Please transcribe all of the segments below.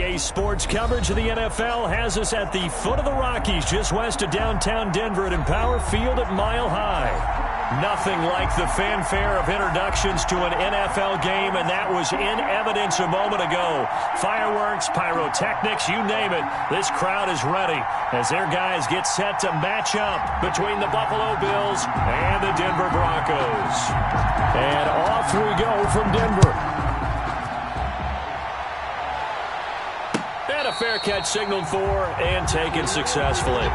NBA sports coverage of the NFL has us at the foot of the Rockies, just west of downtown Denver at Empower Field at Mile High. Nothing like the fanfare of introductions to an NFL game, and that was in evidence a moment ago. Fireworks, pyrotechnics, you name it. This crowd is ready as their guys get set to match up between the Buffalo Bills and the Denver Broncos. And off we go from Denver. And a fair catch signaled for and taken successfully.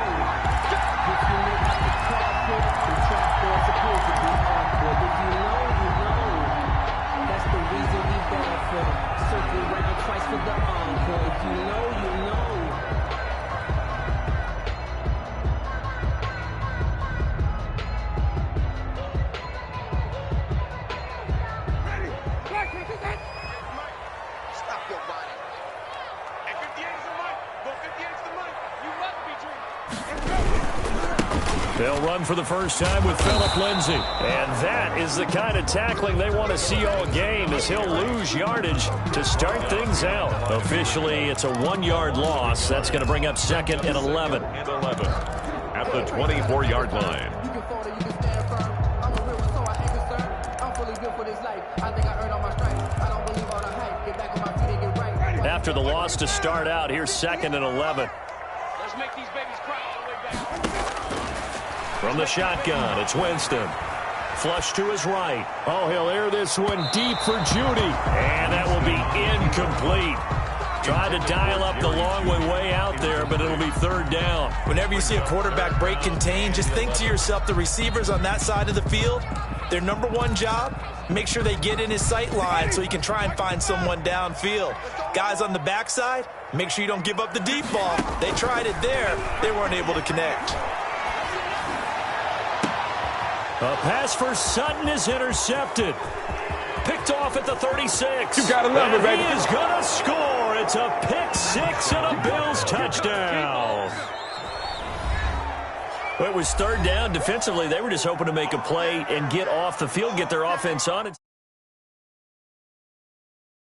They'll run for the first time with Phillip Lindsay. And that is the kind of tackling they want to see all game, as he'll lose yardage to start things out. Officially, it's a 1-yard loss. That's going to bring up second and 11. And 11 at the 24-yard line. After the loss to start out, here's second and 11. Let's make these babies cry all the way back. From the shotgun, it's Winston. Flush to his right. Oh, he'll air this one deep for Judy. And that will be incomplete. Tried to dial up the long way out there, but it'll be third down. Whenever you see a quarterback break contain, just think to yourself, the receivers on that side of the field, their number one job, make sure they get in his sight line so he can try and find someone downfield. Guys on the backside, make sure you don't give up the deep ball. They tried it there. They weren't able to connect. A pass for Sutton is intercepted. Picked off at the 36. You gotta love it, baby. He is going to score. It's a pick six and a Bills touchdown. Well, it was third down. Defensively, they were just hoping to make a play and get off the field, get their offense on it.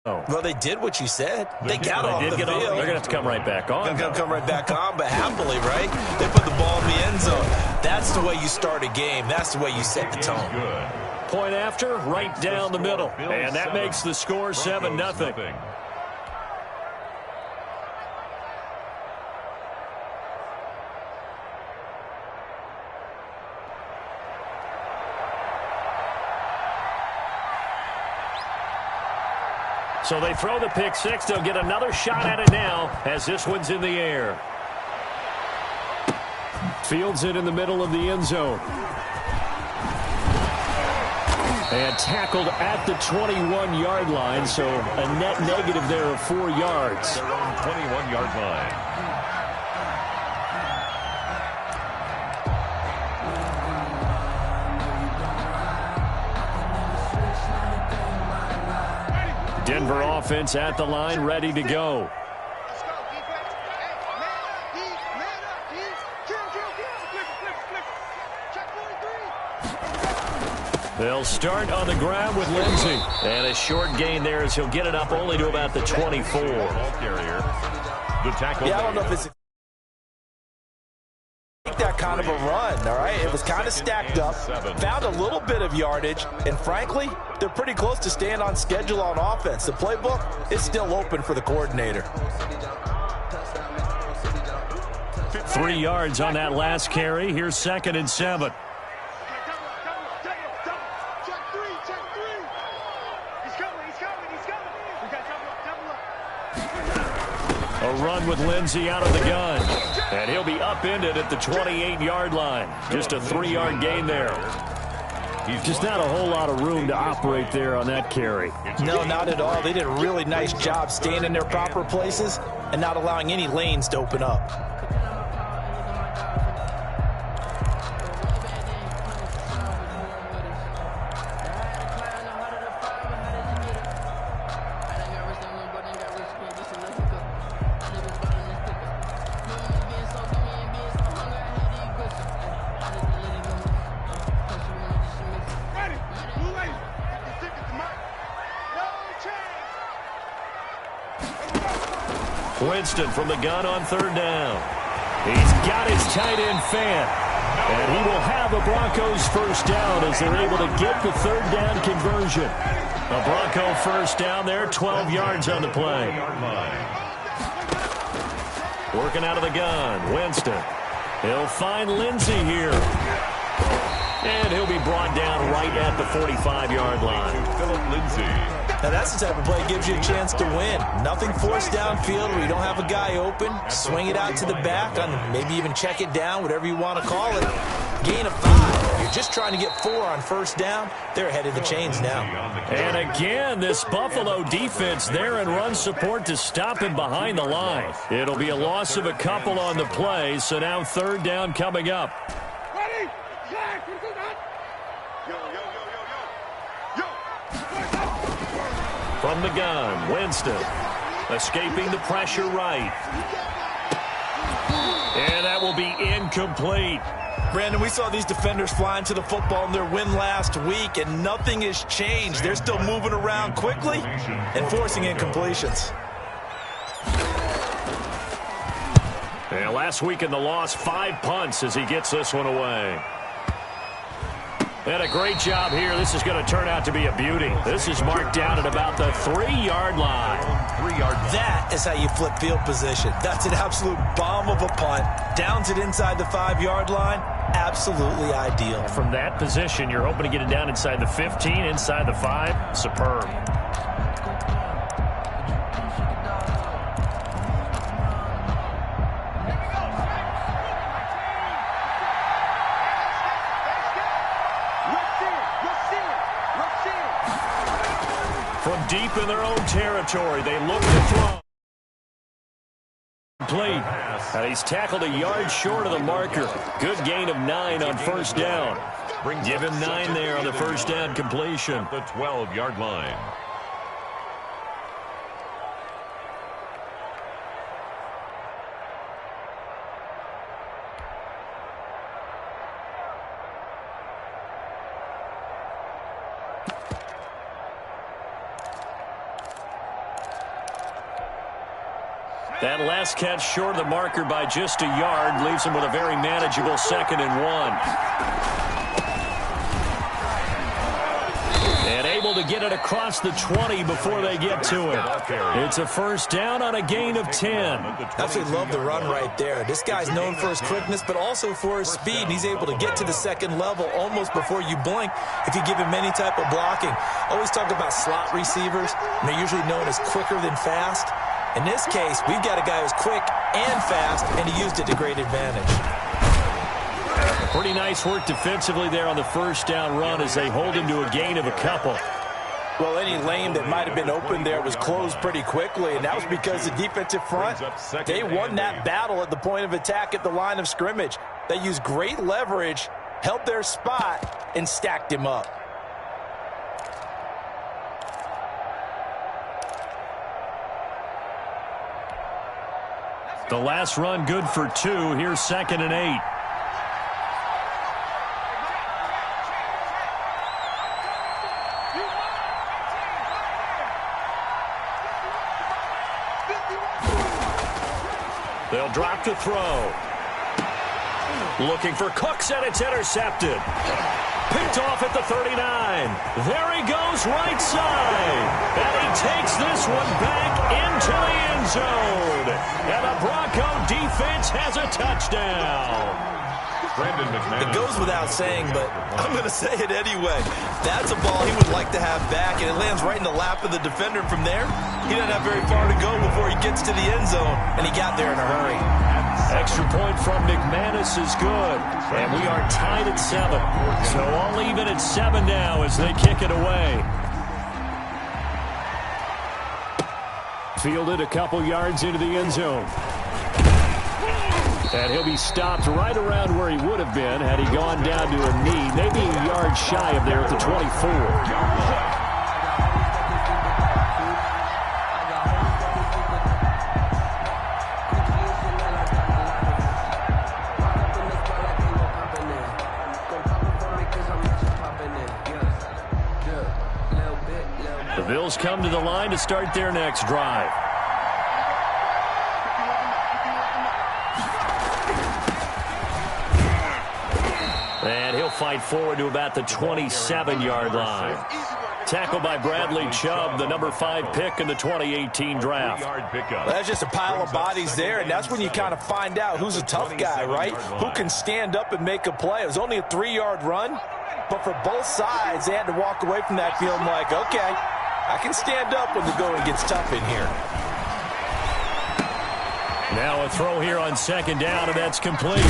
Oh. Well, they did what you said. They got off the field. They're going to have to come right back on. They're going to come right back on, but happily, right? They put the ball in the end zone. That's the way you start a game. That's the way you set the tone. Point after, right down the middle. And that makes the score 7-0. So they throw the pick six. They'll get another shot at it now as this one's in the air. Fields it in the middle of the end zone. And tackled at the 21-yard line, so a net negative there of 4 yards. Their own 21-yard line. Denver offense at the line, ready to go. They'll start on the ground with Lindsay. And a short gain there as he'll get it up only to about the 24. The tackle. Yeah, I don't know if it's that kind of a run, all right? It was kind of stacked up, found a little bit of yardage, and frankly, they're pretty close to staying on schedule on offense. The playbook is still open for the coordinator. 3 yards on that last carry. Here's second and 7. A run with Lindsay out of the gun. And he'll be upended at the 28-yard line. Just a 3-yard gain there. Just not a whole lot of room to operate there on that carry. No, not at all. They did a really nice job staying in their proper places and not allowing any lanes to open up. Winston from the gun on third down. He's got his tight end fan. And he will have the Broncos first down as they're able to get the third down conversion. A Bronco first down there, 12 yards on the play. Working out of the gun, Winston. He'll find Lindsey here. And he'll be brought down right at the 45-yard line. Philip Lindsey. Now, that's the type of play that gives you a chance to win. Nothing forced downfield where you don't have a guy open. Swing it out to the back, on maybe even check it down, whatever you want to call it. Gain of 5. You're just trying to get 4 on first down. They're ahead of the chains now. And again, this Buffalo defense there in run support to stop him behind the line. It'll be a loss of a couple on the play, so now third down coming up. Ready? From the gun, Winston escaping the pressure right. And that will be incomplete. Brandon, we saw these defenders flying to the football in their win last week, and nothing has changed. They're still moving around quickly and forcing incompletions. And last week in the loss, 5 punts as he gets this one away. And a great job here. This is going to turn out to be a beauty. This is marked down at about the 3-yard line. That is how you flip field position. That's an absolute bomb of a punt. Downs it inside the 5-yard line. Absolutely ideal. From that position, you're hoping to get it down inside the 15, inside the 5. Superb. From deep in their own territory, they look to throw. Complete. And he's tackled a yard short of the marker. Good gain of 9 on first down. Give him 9 there on the first down completion. The 12-yard line. That last catch short of the marker by just a yard leaves him with a very manageable 2nd and 1. And able to get it across the 20 before they get to it. It's a first down on a gain of 10. Absolutely love the run right there. This guy's known for his quickness, but also for his speed. And he's able to get to the second level almost before you blink if you give him any type of blocking. Always talk about slot receivers, and they're usually known as quicker than fast. In this case, we've got a guy who's quick and fast, and he used it to great advantage. Pretty nice work defensively there on the first down run as they hold him to a gain of a couple. Well, any lane that might have been open there was closed pretty quickly, and that was because the defensive front, they won that battle at the point of attack at the line of scrimmage. They used great leverage, held their spot, and stacked him up. The last run good for 2. Here's 2nd and 8. They'll drop to throw. Looking for Cooks, and it's intercepted. Picked off at the 39. There he goes right side. And he takes this one back into the end zone. And the Bronco defense has a touchdown. It goes without saying, but I'm going to say it anyway. That's a ball he would like to have back, and it lands right in the lap of the defender. From there, he doesn't have very far to go before he gets to the end zone, and he got there in a hurry. Extra point from McManus is good. And we are tied at 7. So all even at 7 now as they kick it away. Fielded a couple yards into the end zone. And he'll be stopped right around where he would have been had he gone down to a knee, maybe a yard shy of there at the 24. The Bills come to the line to start their next drive. fight forward to about the 27-yard line. Tackled by Bradley Chubb, the number 5 pick in the 2018 draft. Well, that's just a pile of bodies there, and that's when you kind of find out who's a tough guy, right? Who can stand up and make a play. It was only a 3-yard run, but for both sides, they had to walk away from that feeling like, okay, I can stand up when the going gets tough in here. Now a throw here on second down, and that's complete.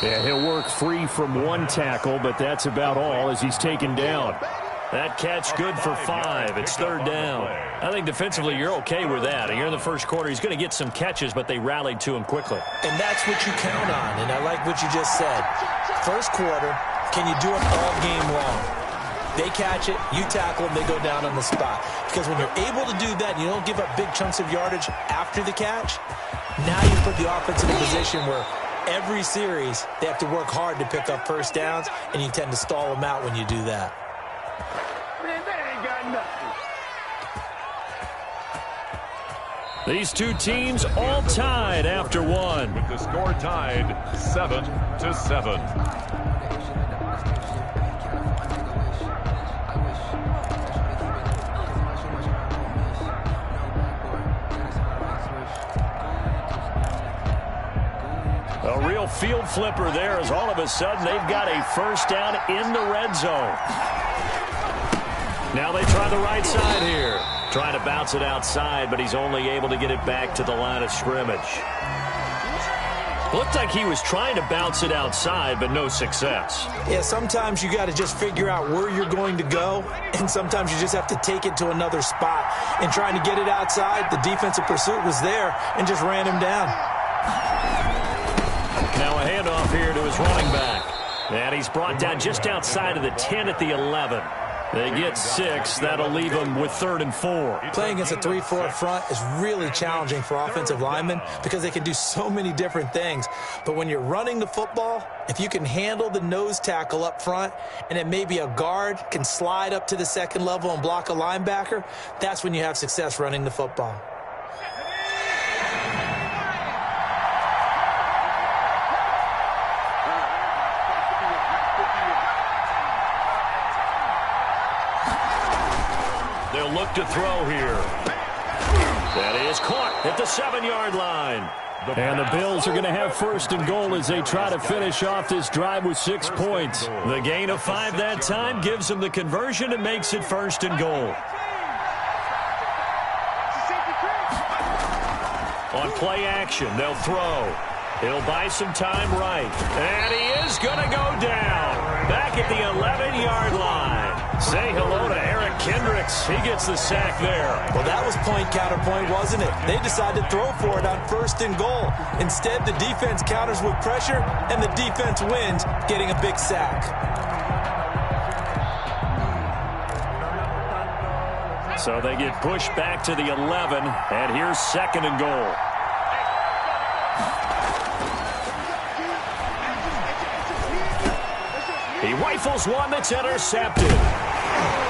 Yeah, he'll work free from one tackle, but that's about all as he's taken down. That catch good for 5. It's third down. I think defensively you're okay with that. Here in the first quarter, he's going to get some catches, but they rallied to him quickly. And that's what you count on, and I like what you just said. First quarter, can you do it all game long? They catch it, you tackle them, they go down on the spot. Because when you're able to do that, and you don't give up big chunks of yardage after the catch, now you put the offense in a position where every series they have to work hard to pick up first downs, and you tend to stall them out when you do that. Man, that ain't got nothing. These two teams all tied after one. With the score tied 7-7. A real field flipper there as all of a sudden they've got a first down in the red zone. Now they try the right side here. Trying to bounce it outside, but he's only able to get it back to the line of scrimmage. Looked like he was trying to bounce it outside, but no success. Yeah, sometimes you got to just figure out where you're going to go, and sometimes you just have to take it to another spot. And trying to get it outside, the defensive pursuit was there and just ran him down. Now a handoff here to his running back. And he's brought down just outside of the 10 at the 11. They get 6. That'll leave them with 3rd and 4. Playing against a 3-4 front is really challenging for offensive linemen because they can do so many different things. But when you're running the football, if you can handle the nose tackle up front and then maybe a guard can slide up to the second level and block a linebacker, that's when you have success running the football. They'll look to throw here. That is caught at the 7-yard line. And the Bills are going to have 1st and goal as they try to finish off this drive with 6 points. The gain of 5 that time gives them the conversion and makes it 1st and goal. On play action, they'll throw. He'll buy some time right. And he is going to go down. Back at the 11-yard line. Say hello to Eric Kendricks. He gets the sack there. Well, that was point counterpoint, wasn't it? They decided to throw for it on 1st and goal. Instead, the defense counters with pressure, and the defense wins, getting a big sack. So they get pushed back to the 11, and here's 2nd and goal. He rifles one that's intercepted.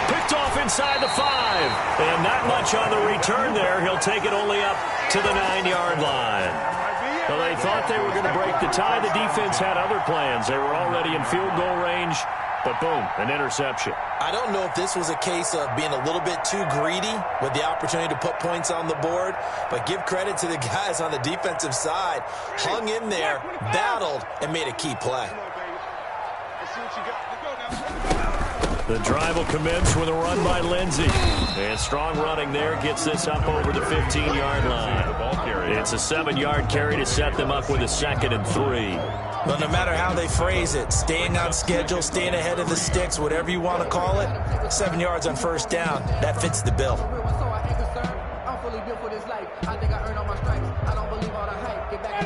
Picked off inside the 5. And not much on the return there. He'll take it only up to the 9-yard line. Well, they thought they were going to break the tie. The defense had other plans. They were already in field goal range. But boom, an interception. I don't know if this was a case of being a little bit too greedy with the opportunity to put points on the board, but give credit to the guys on the defensive side. Hung in there, battled, and made a key play. The drive will commence with a run by Lindsey. And strong running there gets this up over the 15-yard line. It's a 7-yard carry to set them up with a 2nd and 3. But no matter how they phrase it, staying on schedule, staying ahead of the sticks, whatever you want to call it, 7 yards on 1st down, that fits the bill.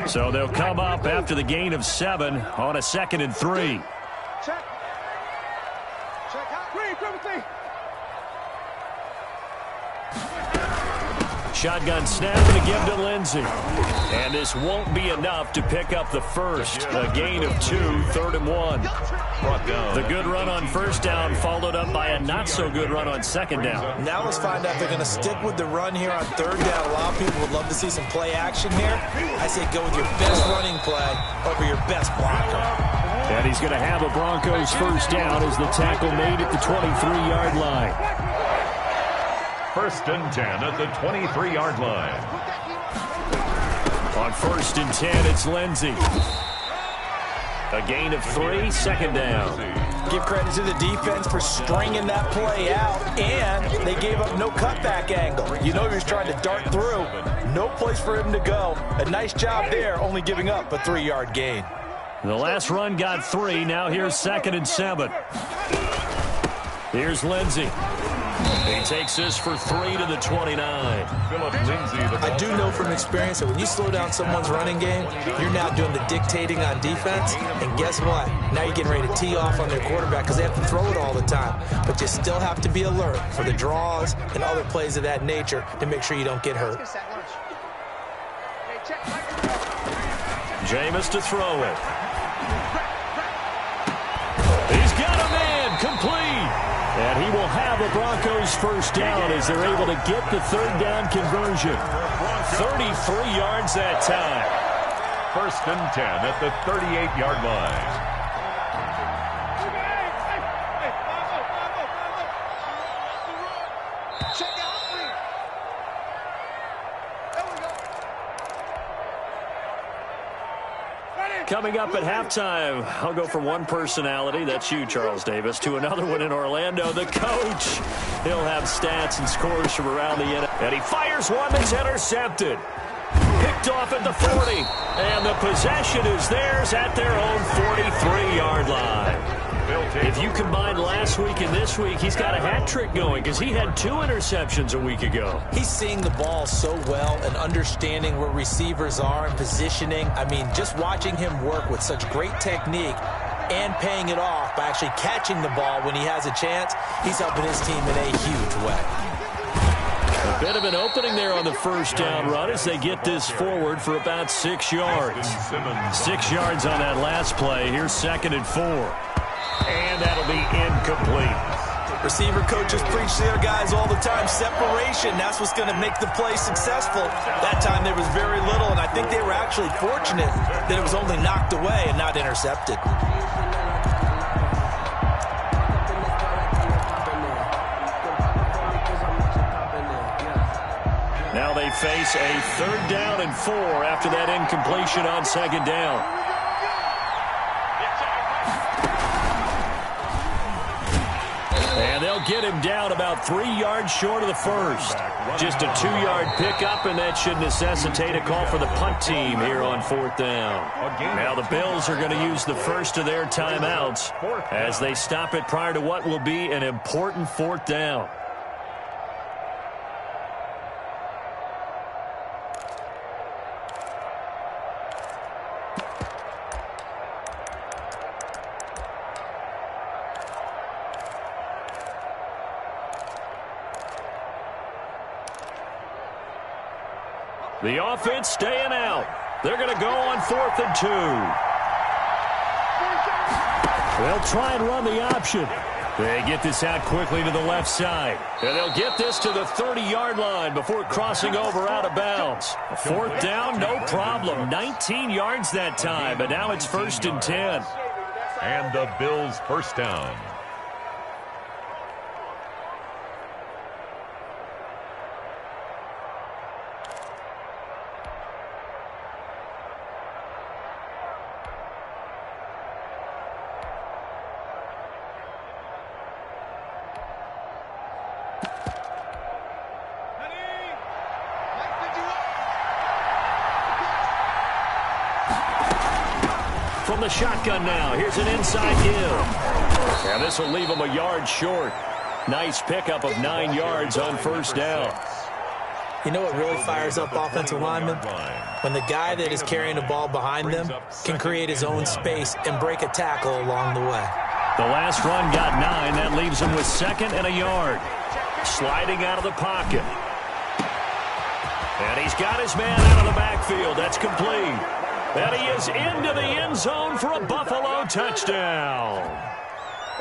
So they'll come up after the gain of 7 on a 2nd and 3. Check. Check out. Green, shotgun snap and a give to Lindsey. And this won't be enough to pick up the first. A gain of 2, 3rd and 1. The good run on first down followed up by a not-so-good run on second down. Now let's find out if they're going to stick with the run here on third down. A lot of people would love to see some play action here. I say go with your best running play over your best blocker. And he's going to have a Broncos first down as the tackle made at the 23-yard line. 1st and 10 at the 23-yard line. On 1st and 10, it's Lindsey. A gain of 3, 2nd down. Give credit to the defense for stringing that play out, and they gave up no cutback angle. You know he was trying to dart through. No place for him to go. A nice job there, only giving up a 3-yard gain. The last run got 3. Now here's 2nd and 7. Here's Lindsey. He takes this for 3 to the 29. I do know from experience that when you slow down someone's running game, you're now doing the dictating on defense. And guess what? Now you're getting ready to tee off on their quarterback because they have to throw it all the time. But you still have to be alert for the draws and other plays of that nature to make sure you don't get hurt. Jameis to throw it. He's got a man complete. And he will have a Broncos first down as they're able to get the 3rd down conversion. 33 yards that time. 1st and 10 at the 38-yard line. Coming up at halftime, I'll go from one personality, that's you, Charles Davis, to another one in Orlando, the coach. He'll have stats and scores from around the end. And he fires one that's intercepted. Picked off at the 40. And the possession is theirs at their own 43-yard line. If you combine last week and this week, he's got a hat trick going because he had 2 interceptions a week ago. He's seeing the ball so well and understanding where receivers are and positioning. I mean, just watching him work with such great technique and paying it off by actually catching the ball when he has a chance, he's helping his team in a huge way. A bit of an opening there on the first down run as they get this forward for about 6 yards. 6 yards on that last play. Here's 2nd and 4. And that'll be incomplete. Receiver coaches preach to their guys all the time. Separation, that's what's going to make the play successful. That time there was very little, and I think they were actually fortunate that it was only knocked away and not intercepted. Now they face a 3rd down and 4 after that incompletion on 2nd down. And they'll get him down about 3 yards short of the first. Just a 2-yard pickup, and that should necessitate a call for the punt team here on 4th down. Now the Bills are going to use the first of their timeouts as they stop it prior to what will be an important 4th down. The offense staying out. They're going to go on 4th and 2. They'll try and run the option. They get this out quickly to the left side. And they'll get this to the 30-yard line before crossing over out of bounds. 4th down, no problem. 19 yards that time, but now it's 1st and 10. And the Bills first down. From the shotgun now, here's an inside give. And this will leave him a yard short. Nice pickup of 9 yards on 1st down. You know what really fires up offensive linemen? When the guy that is carrying the ball behind them can create his own space and break a tackle along the way. The last run got 9. That leaves him with 2nd and a yard. Sliding out of the pocket. And he's got his man out of the backfield. That's complete. And he is into the end zone for a Buffalo touchdown.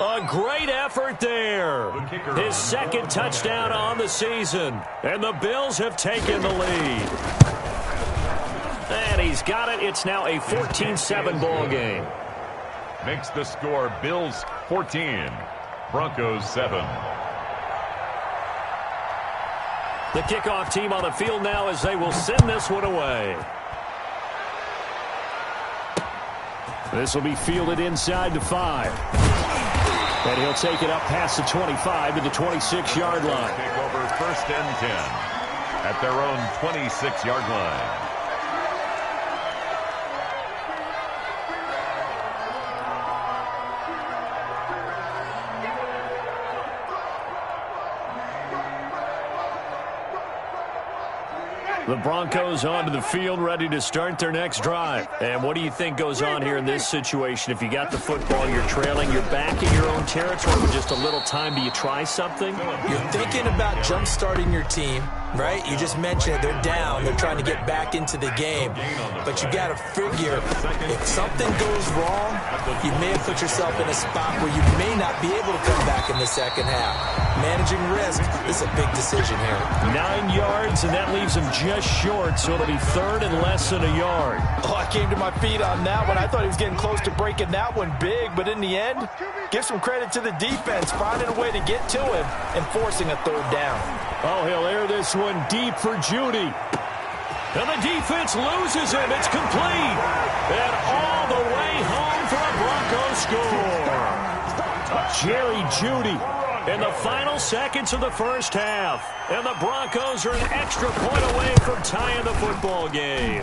A great effort there. His second touchdown on the season. And the Bills have taken the lead. And he's got it. It's now a 14-7 ball game. Makes the score Bills 14, Broncos 7. The kickoff team on the field now as they will send this one away. This will be fielded inside the 5. And he'll take it up past the 25 to the 26-yard line. Take over 1st and 10 at their own 26-yard line. The Broncos onto the field, ready to start their next drive. And what do you think goes on here in this situation? If you got the football, you're trailing, you're back in your own territory with just a little time. Do you try something? You're thinking about jump-starting your team, right? You just mentioned it. They're down. They're trying to get back into the game. But you got to figure if something goes wrong, you may have put yourself in a spot where you may not be able to come back in the second half. Managing risk, this is a big decision here. 9 yards, and that leaves him just short, so it'll be 3rd and less than a yard. Oh, I came to my feet on that one. I thought he was getting close to breaking that one big, but in the end, give some credit to the defense, finding a way to get to him and forcing a 3rd down. Oh, he'll air this one deep for Judy. And the defense loses him. It's complete. And all the way home for a Broncos score. Jerry Judy in the final seconds of the first half. And the Broncos are an extra point away from tying the football game.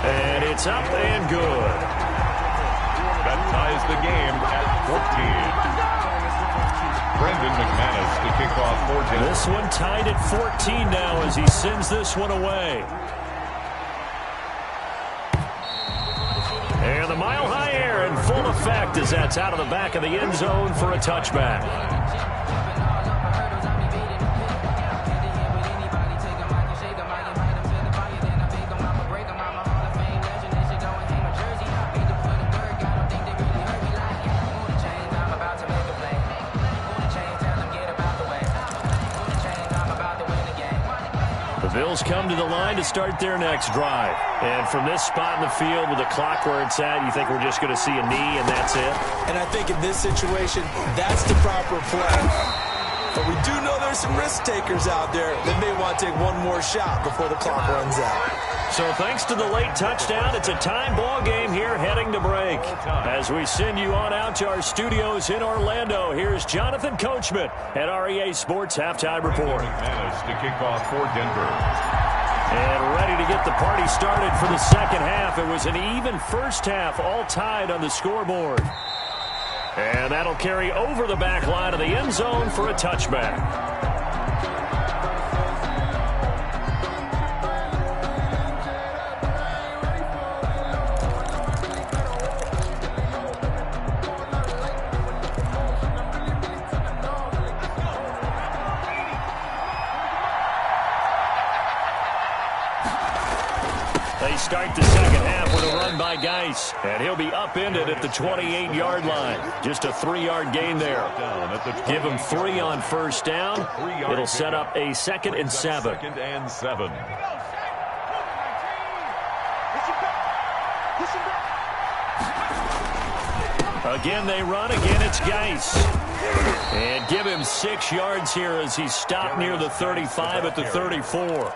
And it's up and good. That ties the game at 14. Brendan McManus to kick off for Denver. This one tied at 14 now as he sends this one away. And the mile-high air in full effect as that's out of the back of the end zone for a touchback. Bills come to the line to start their next drive. And from this spot in the field with the clock where it's at, you think we're just going to see a knee and that's it? And I think in this situation, that's the proper play. But we do know there's some risk takers out there that may want to take one more shot before the clock runs out. So thanks to the late touchdown, it's a time ball game here heading to break. As we send you on out to our studios in Orlando, here's Jonathan Coachman at REA Sports Halftime Report. McManus to kick off for Denver. And ready to get the party started for the second half. It was an even first half, all tied on the scoreboard. And that'll carry over the back line of the end zone for a touchback. They start the second half with a run by Geis, and he'll be upended at the 28-yard line. Just a 3-yard gain there. Give him 3 on first down. It'll set up a 2nd and 7. 2nd and 7. Again, they run. Again, it's Geis. And give him 6 yards here as he's stopped near the 35 at the 34.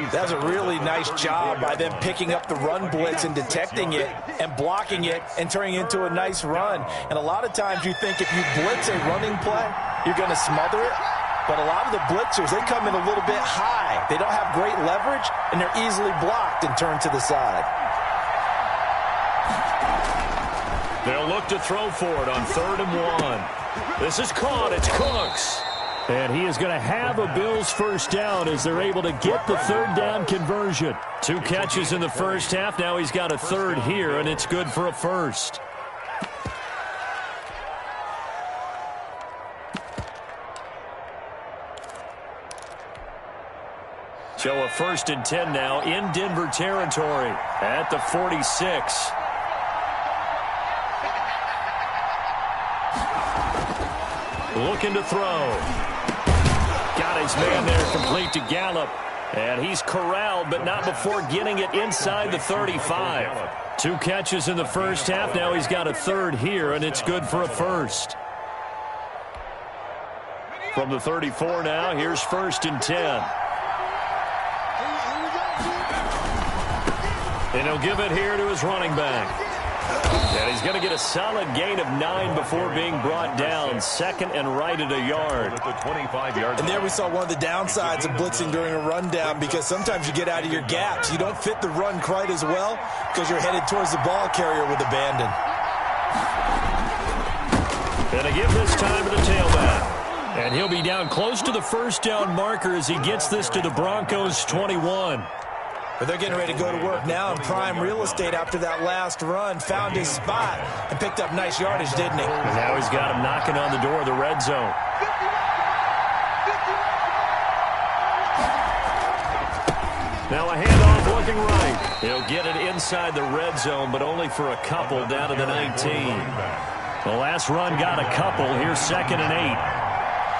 That's a really nice job by them picking up the run blitz and detecting it and blocking it and turning it into a nice run. And a lot of times you think if you blitz a running play, you're going to smother it. But a lot of the blitzers, they come in a little bit high. They don't have great leverage, and they're easily blocked and turned to the side. They'll look to throw for it on 3rd and 1. This is caught. It's Cooks. And he is going to have a Bills first down as they're able to get the 3rd down conversion. 2 catches in the first half. Now he's got a 3rd here, and it's good for a 1st. So a 1st and 10 now in Denver territory at the 46. Looking to throw. Got his man there, complete to Gallup. And he's corralled, but not before getting it inside the 35. 2 catches in the first half. Now he's got a 3rd here, and it's good for a 1st. From the 34 now, here's 1st and 10. And he'll give it here to his running back. And he's going to get a solid gain of 9 before being brought down. 2nd and right at a yard. And there we saw one of the downsides of blitzing during a rundown, because sometimes you get out of your gaps. You don't fit the run quite as well because you're headed towards the ball carrier with abandon. And a give this time to the tailback. And he'll be down close to the 1st down marker as he gets this to the Broncos' 21. But they're getting ready to go to work now in prime real estate after that last run. Found his spot and picked up nice yardage, didn't he? And now he's got him knocking on the door of the red zone. Now a handoff looking right. He'll get it inside the red zone, but only for a couple down to the 19. The last run got a couple. Here's 2nd and 8.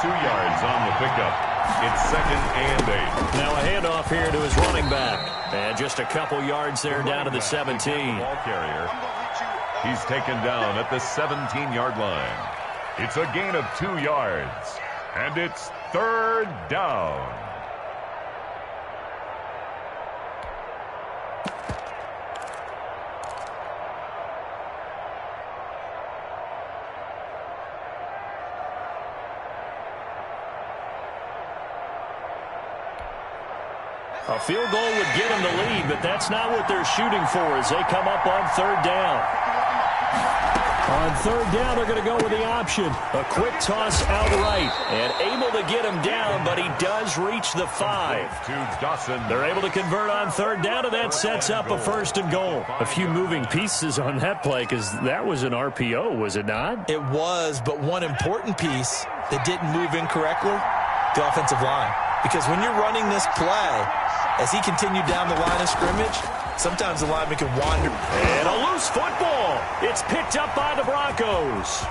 2 yards on the pickup. It's 2nd and 8. Now a handoff here to his running back. And just a couple yards there down to the 17. Ball carrier. He's taken down at the 17-yard line. It's a gain of 2 yards. And it's 3rd down. A field goal would get them the lead, but that's not what they're shooting for as they come up on 3rd down. On 3rd down, they're going to go with the option. A quick toss out right, and able to get him down, but he does reach the 5. To Dawson. They're able to convert on 3rd down, and that sets up a 1st and goal. A few moving pieces on that play because that was an RPO, was it not? It was, but one important piece that didn't move incorrectly, the offensive line. Because when you're running this play, as he continued down the line of scrimmage, sometimes the lineman can wander. And a loose football. It's picked up by the Broncos.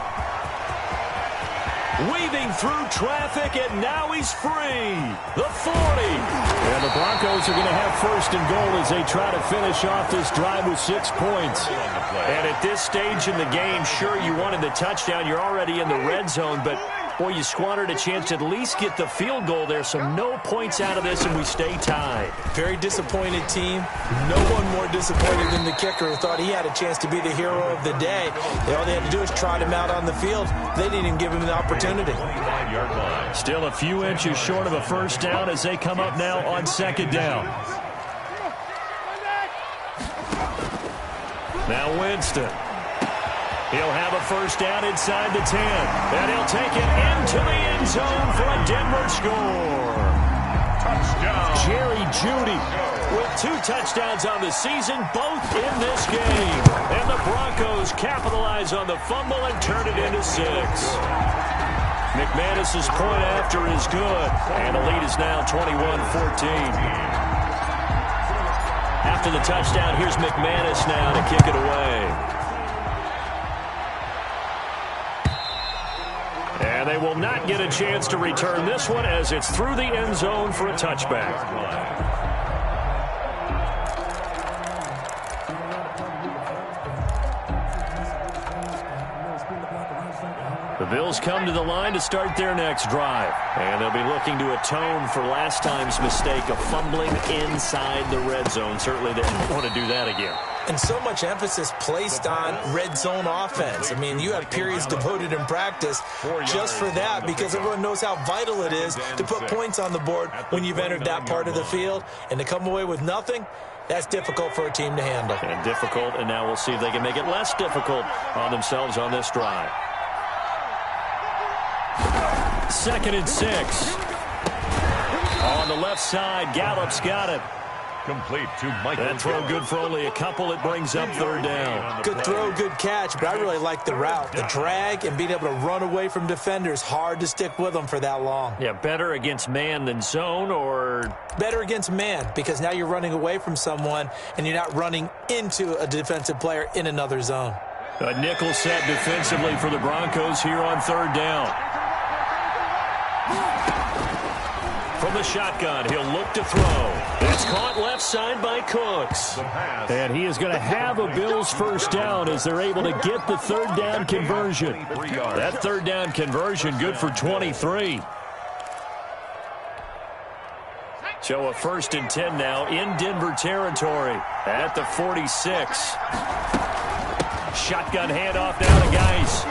Weaving through traffic, and now he's free. The 40. And the Broncos are going to have 1st and goal as they try to finish off this drive with 6 points. And at this stage in the game, sure, you wanted the touchdown. You're already in the red zone, but boy, you squandered a chance to at least get the field goal there, so no points out of this, and we stay tied. Very disappointed team. No one more disappointed than the kicker, who thought he had a chance to be the hero of the day. All they had to do is trot him out on the field. They didn't even give him the opportunity. Still a few inches short of a 1st down as they come up now on 2nd down. Now Winston. He'll have a 1st down inside the 10. And he'll take it into the end zone for a Denver score. Touchdown. Jerry Jeudy with 2 touchdowns on the season, both in this game. And the Broncos capitalize on the fumble and turn it into 6. McManus's point after is good. And the lead is now 21-14. After the touchdown, here's McManus now to kick it away. And they will not get a chance to return this one as it's through the end zone for a touchback. The Bills come to the line to start their next drive. And they'll be looking to atone for last time's mistake of fumbling inside the red zone. Certainly they don't want to do that again. And so much emphasis placed on red zone offense. I mean, you have periods devoted in practice just for that, because everyone knows how vital it is to put points on the board when you've entered that part of the field. And to come away with nothing, that's difficult for a team to handle. And difficult, and now we'll see if they can make it less difficult on themselves on this drive. 2nd and 6. On the left side, Gallup's got it. Complete to Michael. That throw good for only a couple. It brings up third down. Good throw, good catch, but I really like the route. The drag and being able to run away from defenders, hard to stick with them for that long. Yeah, better against man than zone, or? Better against man, because now you're running away from someone and you're not running into a defensive player in another zone. A nickel set defensively for the Broncos here on third down. From the shotgun, he'll look to throw. It's caught left side by Cooks. And he is going to have a Bills first down as they're able to get the third down conversion. That third down conversion good for 23. So a 1st and 10 now in Denver territory at the 46. Shotgun handoff now to Geis.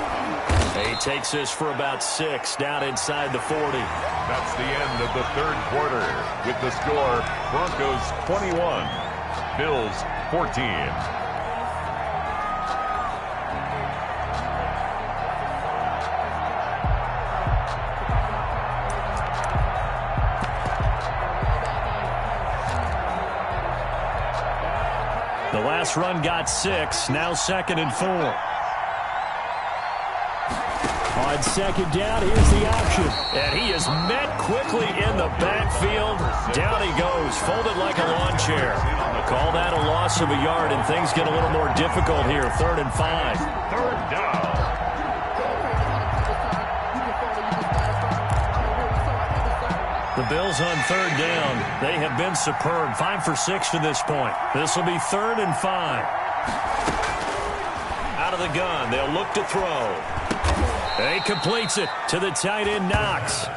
He takes this for about 6 down inside the 40. That's the end of the third quarter with the score Broncos 21, Bills 14. The last run got 6, now 2nd and 4. On 2nd down, here's the option. And he is met quickly in the backfield. Down he goes, folded like a lawn chair. Call that a loss of a yard, and things get a little more difficult here. 3rd and 5. Third down. The Bills on 3rd down. They have been superb. 5 for 6 to this point. This will be 3rd and 5. Out of the gun, they'll look to throw. He completes it to the tight end, Knox.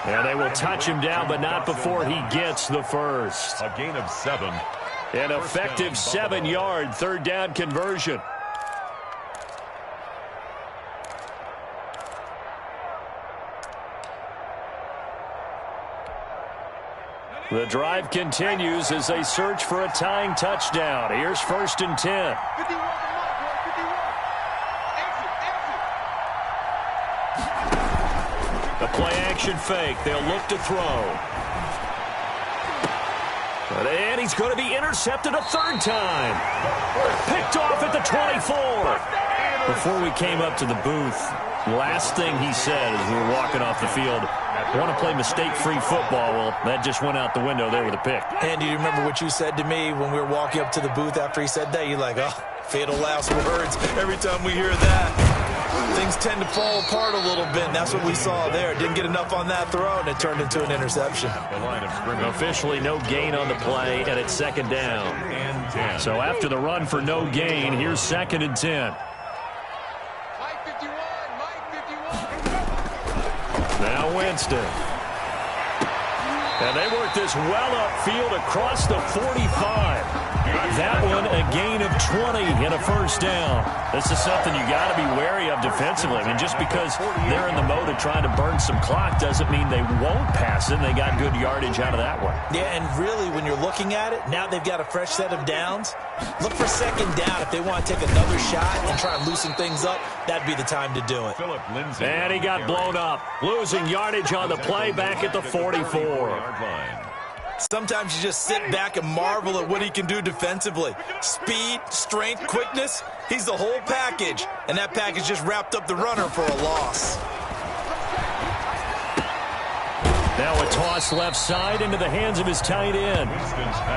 And they will touch him down, but not before he gets the first. A gain of 7. An effective 7-yard third down conversion. The drive continues as they search for a tying touchdown. Here's 1st and 10. The play-action fake. They'll look to throw. And he's going to be intercepted a 3rd time. Picked off at the 24. Before we came up to the booth, last thing he said as we were walking off the field, I want to play mistake-free football. Well, that just went out the window there with a pick. And do you remember what you said to me when we were walking up to the booth after he said that? You're like, oh, fatal last words. Every time we hear that, things tend to fall apart a little bit, and that's what we saw there. Didn't get enough on that throw, and it turned into an interception. The line of scrimmage. Officially no gain on the play, and it's 2nd down. And 10. So after the run for no gain, here's 2nd and 10. Now Winston. And they work this well upfield across the 45. That one a gain of 20 and a first down. This is something you got to be wary of defensively. I mean, just because they're in the mode of trying to burn some clock doesn't mean they won't pass it. They got good yardage out of that one. Yeah, and really, when you're looking at it, now they've got a fresh set of downs. Look for 2nd down. If they want to take another shot and try and loosen things up, that'd be the time to do it. And he got blown up. Losing yardage on the play back at the 44. Sometimes you just sit back and marvel at what he can do defensively. Speed, strength, quickness, he's the whole package. And that package just wrapped up the runner for a loss. Now a toss left side into the hands of his tight end.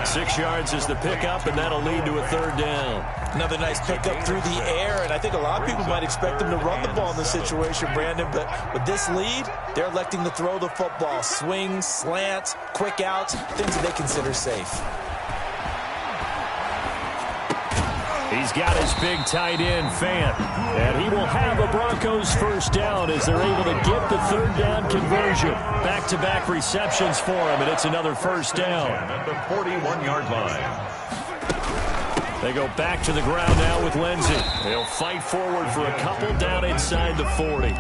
6 yards is the pickup, and that'll lead to a 3rd down. Another nice pickup through the air, and I think a lot of people might expect him to run the ball in this situation, Brandon, but with this lead, they're electing to throw the football. Swings, slants, quick outs, things that they consider safe. He's got his big tight end, Fant, and he will have a Broncos first down as they're able to get the 3rd down conversion. Back-to-back receptions for him, and it's another first down. At the 41-yard line. They go back to the ground now with Lindsey. They'll fight forward for a couple down inside the 40.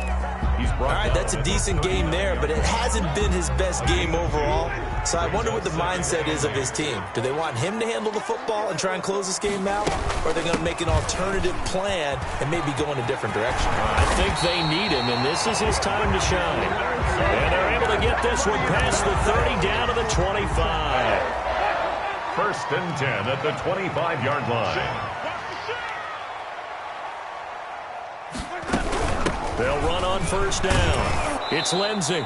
All right, that's a decent game there, but it hasn't been his best game overall. So I wonder what the mindset is of his team. Do they want him to handle the football and try and close this game out? Or are they going to make an alternative plan and maybe go in a different direction? I think they need him, and this is his time to shine. And they're able to get this one past the 30 down to the 25. 1st and 10 at the 25-yard line. They'll run on 1st down. It's Lindsey.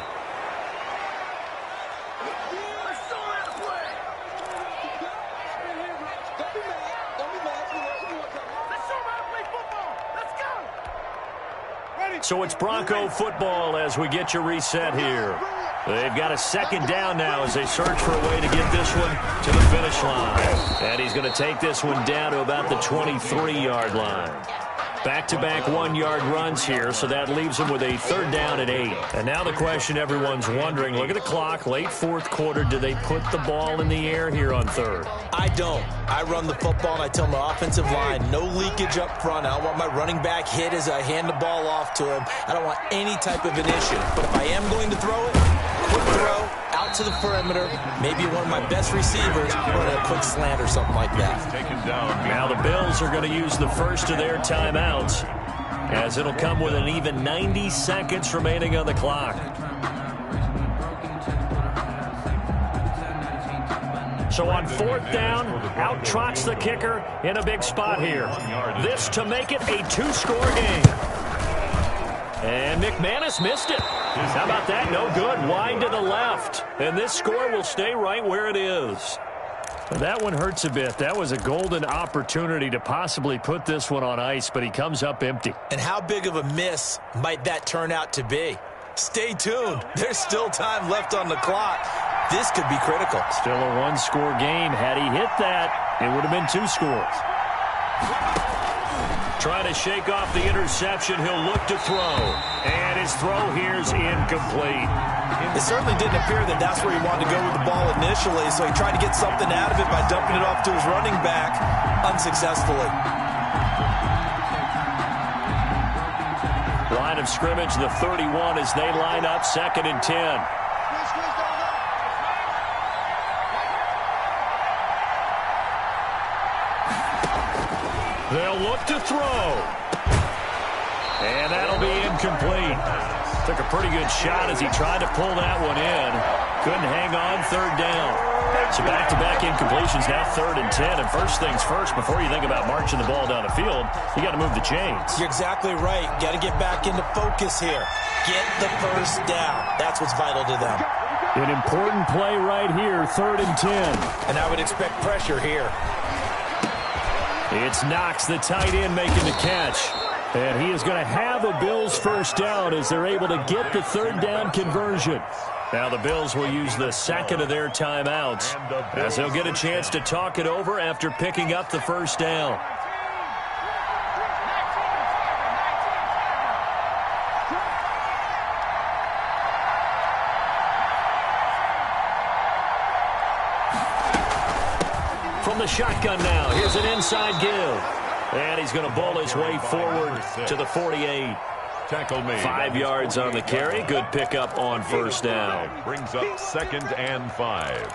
So it's Bronco football as we get you reset here. They've got a 2nd down now as they search for a way to get this one to the finish line. And he's going to take this one down to about the 23-yard line. Back-to-back 1-yard runs here, so that leaves him with a 3rd down and 8. And now the question everyone's wondering, look at the clock, late 4th quarter, do they put the ball in the air here on 3rd? I don't. I run the football, and I tell my offensive line, no leakage up front. I don't want my running back hit as I hand the ball off to him. I don't want any type of an issue. But if I am going to throw it, quick throw, out to the perimeter, maybe one of my best receivers running a quick slant or something like that. Now the Bills are going to use the first of their timeouts, as it'll come with an even 90 seconds remaining on the clock. So on 4th down, out trots the kicker in a big spot here. This to make it a 2-score game. And McManus missed it. How about that? No good. Wide to the left. And this score will stay right where it is. That one hurts a bit. That was a golden opportunity to possibly put this one on ice, but he comes up empty. And how big of a miss might that turn out to be? Stay tuned. There's still time left on the clock. This could be critical. Still a 1-score game. Had he hit that, it would have been 2 scores. Trying to shake off the interception. He'll look to throw. And his throw here's incomplete. It certainly didn't appear that that's where he wanted to go with the ball initially, so he tried to get something out of it by dumping it off to his running back unsuccessfully. Line of scrimmage, the 31 as they line up 2nd and 10. They'll look to throw. And that'll be incomplete. Took a pretty good shot as he tried to pull that one in. Couldn't hang on, 3rd down. So back-to-back incompletions, now 3rd and 10. And first things first, before you think about marching the ball down the field, you got to move the chains. You're exactly right. Got to get back into focus here. Get the first down. That's what's vital to them. An important play right here, 3rd and 10. And I would expect pressure here. It's Knox, the tight end, making the catch. And he is going to have a Bills first down as they're able to get the 3rd down conversion. Now the Bills will use the 2nd of their timeouts as they'll get a chance to talk it over after picking up the first down. From the shotgun now, here's an inside give. And he's going to bowl his way forward to the 48. Tackle made. 5 yards on the carry. Good pickup on first down. Brings up 2nd and 5.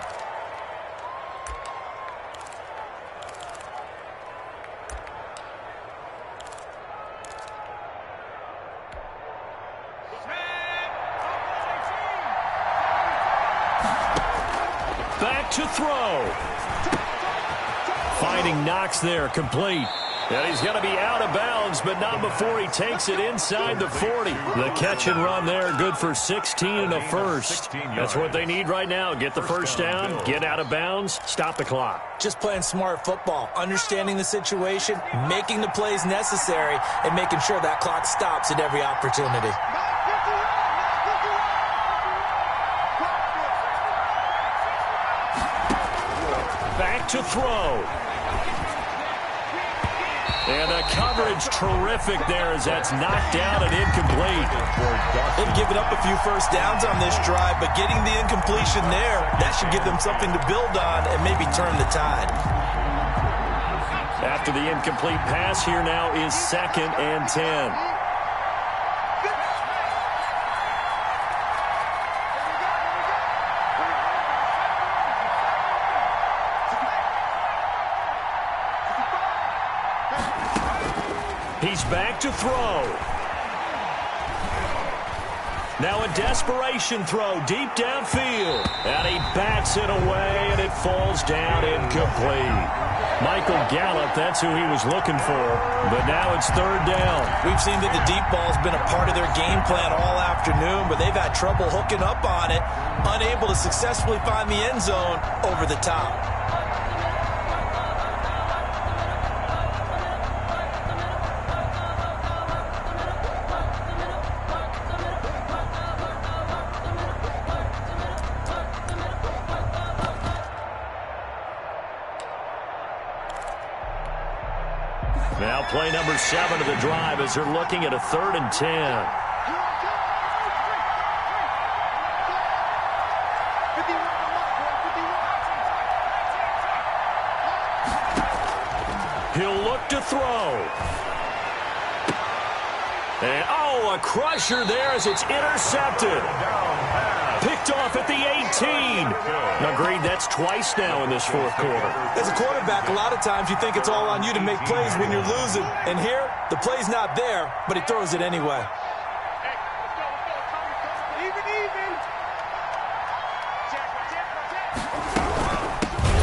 Back to throw. Finding Knox there, complete. And he's going to be out of bounds, but not before he takes it inside the 40. The catch and run there, good for 16 and a first. That's what they need right now. Get the first down, get out of bounds, stop the clock. Just playing smart football, understanding the situation, making the plays necessary, and making sure that clock stops at every opportunity. Back to throw. And the coverage terrific there as that's knocked down and incomplete. They've given up a few first downs on this drive, but getting the incompletion there, that should give them something to build on and maybe turn the tide. After the incomplete pass, here now is 2nd and 10. He's back to throw. Now a desperation throw deep downfield. And he bats it away, and it falls down incomplete. Michael Gallup, that's who he was looking for. But now it's third down. We've seen that the deep ball's been a part of their game plan all afternoon, but they've had trouble hooking up on it, unable to successfully find the end zone over the top. Now play number 7 of the drive as they're looking at a 3rd and 10. He'll look to throw. And, a crusher there as it's intercepted. Picked off at the 18. Agreed, that's twice now in this fourth quarter. As a quarterback, a lot of times you think it's all on you to make plays when you're losing. And here, the play's not there, but he throws it anyway.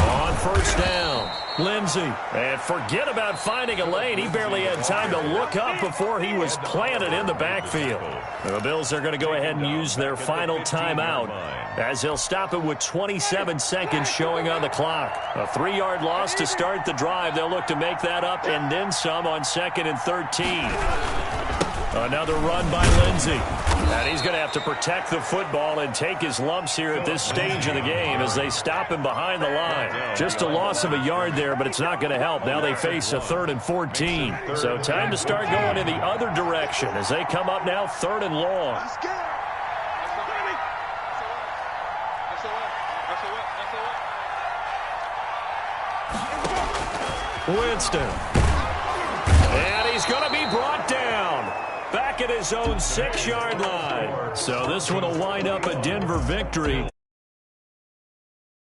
On first down, Lindsey. And forget about finding a lane. He barely had time to look up before he was planted in the backfield. The Bills are going to go ahead and use their final timeout as they'll stop it with 27 seconds showing on the clock. A 3-yard loss to start the drive. They'll look to make that up and then some on 2nd and 13. Another run by Lindsey. And he's going to have to protect the football and take his lumps here at this stage of the game as they stop him behind the line. Just a loss of a yard there, but it's not going to help. Now they face a 3rd and 14. So time to start going in the other direction as they come up now 3rd and long. Winston. And he's going to be brought down back at his own 6-yard line. So this one will wind up a Denver victory.